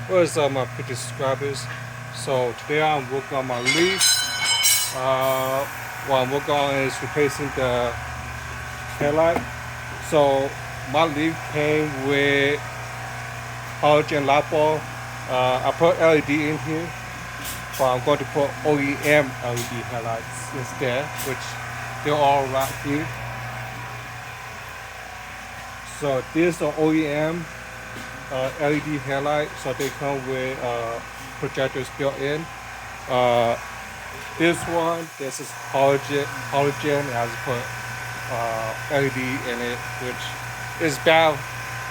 What's up, my pretty subscribers? So today I'm working on my leaf. What I'm working on is replacing the headlight. So my leaf came with halogen light bulb. I put LED in here, but I'm going to put OEM LED headlights instead, which they're all right here. So this is the OEM LED headlight, so they come with projectors built in. Uh, this one, this is halogen has put LED in it, which is bad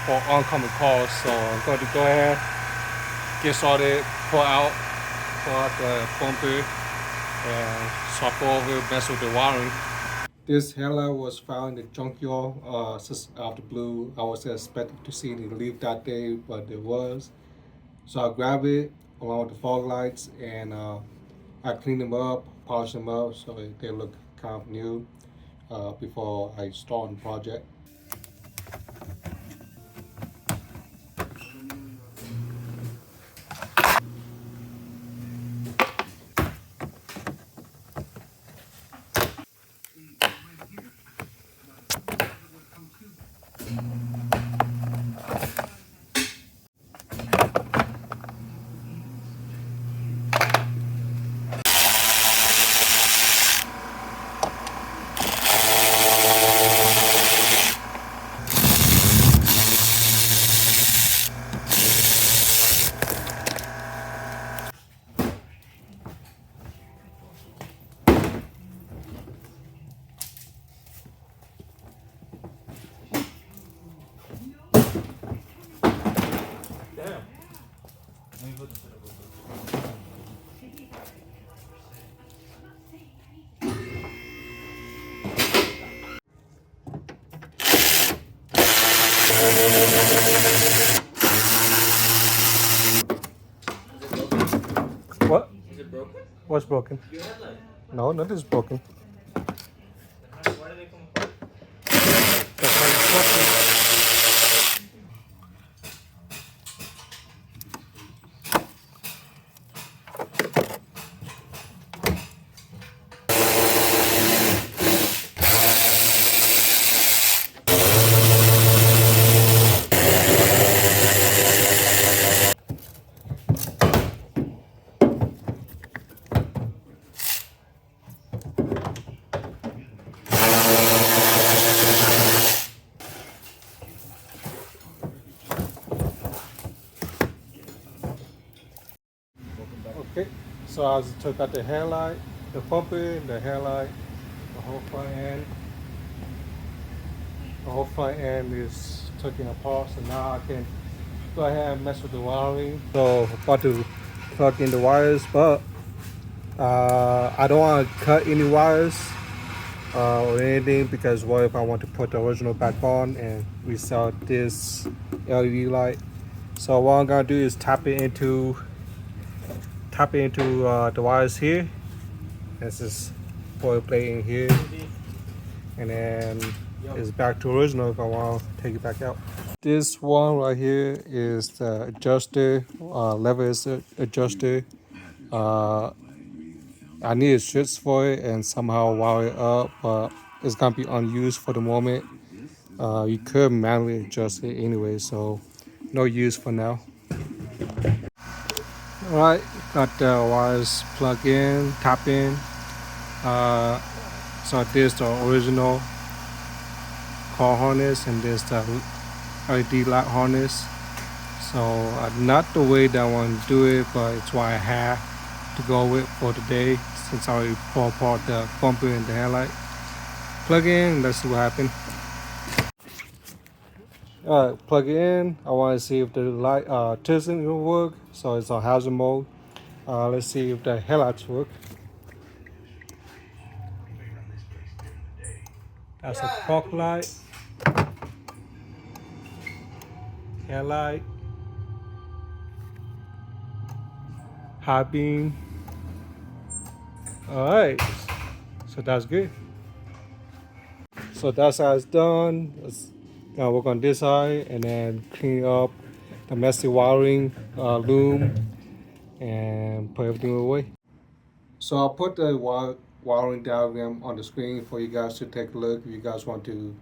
for oncoming calls. So I'm going to go ahead, get started, pull out the bumper, and swap over, mess with the wiring. This headlight was found in the junkyard just out of the blue. I was expecting to see it leave that day, but there was. So I grabbed it along with the fog lights and I cleaned them up, polished them up so they look kind of new before I start the project. What? Is it broken? What's broken? Your headlight. No, nothing's broken. Why do they come apart? That's how it's broken. Okay, so I just took out the headlight, the bumper, the headlight, the whole front end. The whole front end is taken apart, so now I can go ahead and mess with the wiring. So about to plug in the wires, but I don't want to cut any wires or anything, because what if I want to put the original back on and resell this LED light? So what I'm gonna do is tap it into the wires here. This is foil plate in here, and then it's back to original if I want to take it back out. This one right here is the adjuster, lever adjuster. I need a switch for it and somehow wire it up, but it's gonna be unused for the moment. You could manually adjust it anyway, so no use for now. All right, got the wires plugged in, tap in. So this is the original car harness, and this is the LED light harness. So not the way that I want to do it, but it's what I have to go with for today, since I already pulled apart the bumper and the headlight. Plug in, let's see what happens. Alright, plug it in. I want to see if the light tilting will work. So it's on hazard mode. Let's see if the headlights work. That's a fog light, headlight, high beam. All right, so that's good. So that's how it's done. Let's now work on this side and then clean up the messy wiring loom and put everything away. So I'll put the wiring diagram on the screen for you guys to take a look if you guys want to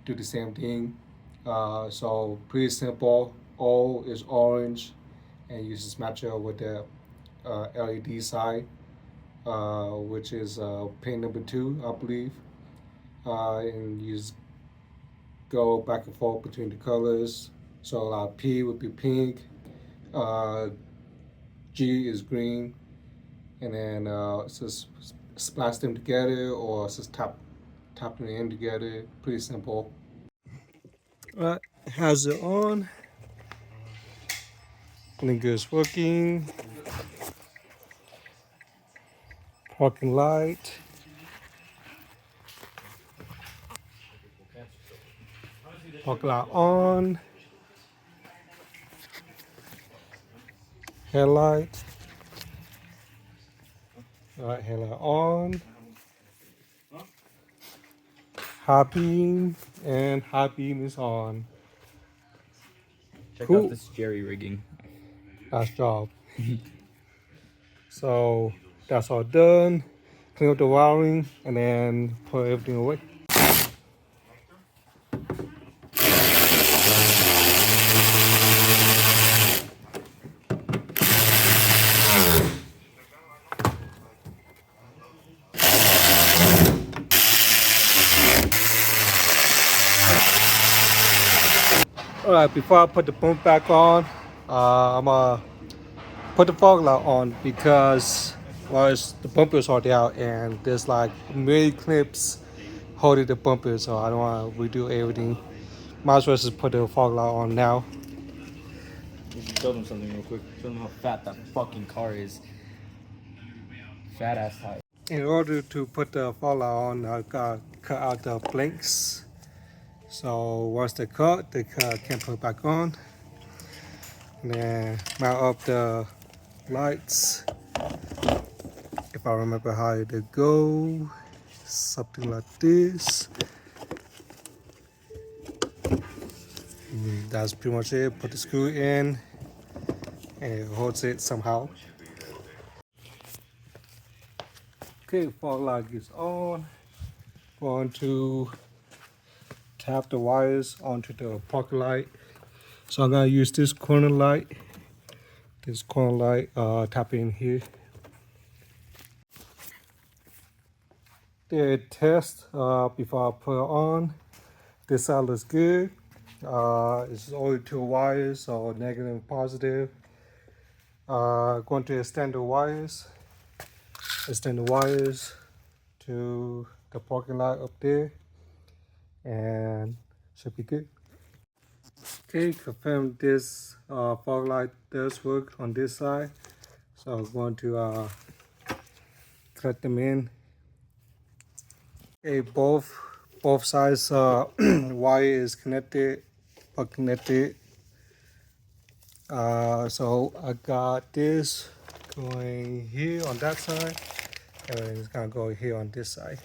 do the same thing. So pretty simple. O is orange, and you just match it with the LED side, which is pin number 2, I believe. And you just go back and forth between the colors. So P would be pink, G is green, and then it's just splash them together or it's just tap them in together. Pretty simple. Alright, has it on. Blinker is working. Parking light. Parking light on. Headlight. Alright, headlight on. High beam and high beam is on. Check Cool. out this jerry rigging. Nice job. So that's all done. Clean up the wiring and then put everything away. Alright, before I put the bump back on, I'm gonna put the fog light on because the bumpers are out and there's like many clips holding the bumpers, so I don't want to redo everything. Might as well just put the fog light on now. You should show them something real quick. Show them how fat that fucking car is. Fat ass tire. In order to put the fog light on, I gotta cut out the blinks. So once they cut, can put it back on. And then mount up the lights. If I remember how they go, something like this. And that's pretty much it. Put the screw in and it holds it somehow. Okay, fog light is on. Going to tap the wires onto the parking light. So I'm gonna use this corner light. Tap in here. The test before I put it on. This side looks good. It's only 2 wires, so negative and positive. Going to extend the wires. Extend the wires to the parking lot up there, and should be good. Okay, confirm this fog light does work on this side. So I'm going to cut them in. Okay, both sides wire is connected. So I got this going here on that side, and it's gonna go here on this side.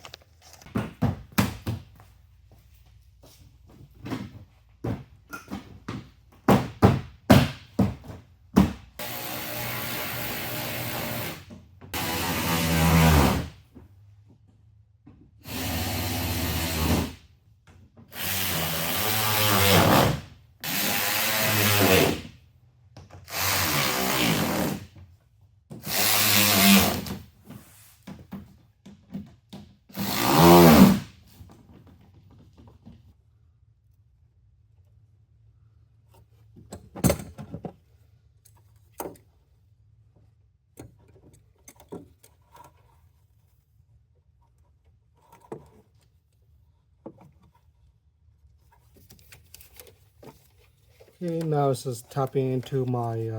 Okay, now it's just tapping into my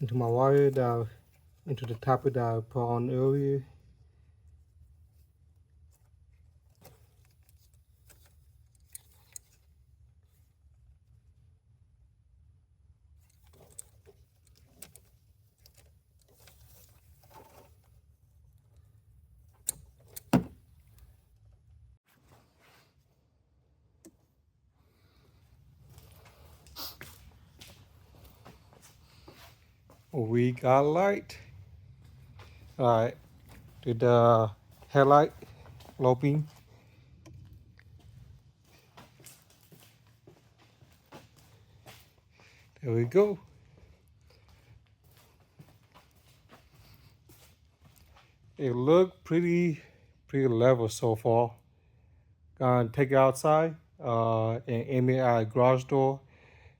wire into the tapper that I put on earlier. we got light. Alright, did the headlight low beam. There we go. It looked pretty level so far. Gonna take it outside and aim it at a garage door.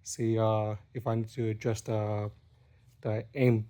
See if I need to adjust the aim.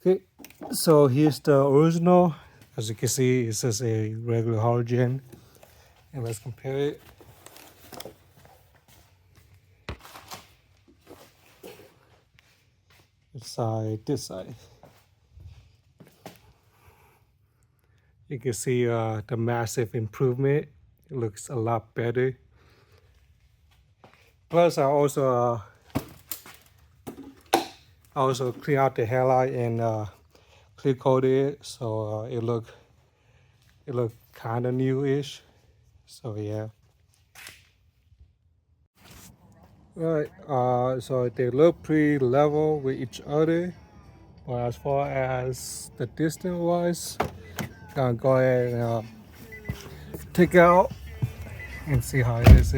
Okay, so here's the original. As you can see, it says a regular halogen. And let's compare it. This side. You can see the massive improvement. It looks a lot better. Plus, I also clean out the headlight and clear coated it, so it look kind of newish. So yeah. Right. So they look pretty level with each other, but as far as the distance wise, gonna go ahead and take it out and see how it is.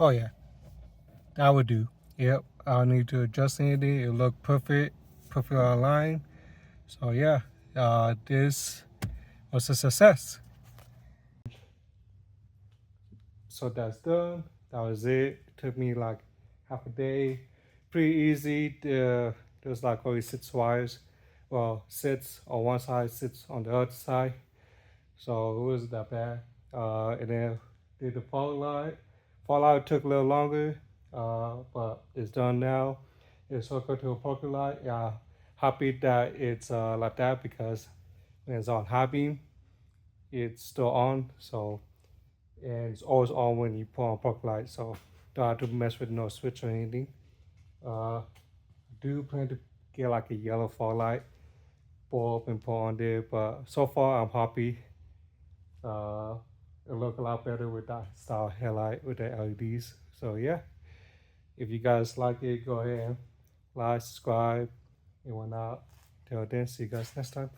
Oh yeah, that would do. Yep, I don't need to adjust anything. It looked perfect aligned. So yeah, this was a success. So that's done. That was it. It took me like half a day. Pretty easy. There's like only 6 wires. Well, 6 on one side, 6 on the other side. So it wasn't that bad. And then did the fog light. Fog light took a little longer, but it's done now. It's hooked up to a parking light. Yeah, happy that it's like that because when it's on high beam, it's still on. So and it's always on when you put on parking light. So don't have to mess with no switch or anything. I do plan to get like a yellow fog light bulb and put on there, but so far I'm happy. It look a lot better with that style headlight with the LEDs. So yeah, if you guys like it, go ahead and like, subscribe, and whatnot. Till then, see you guys next time.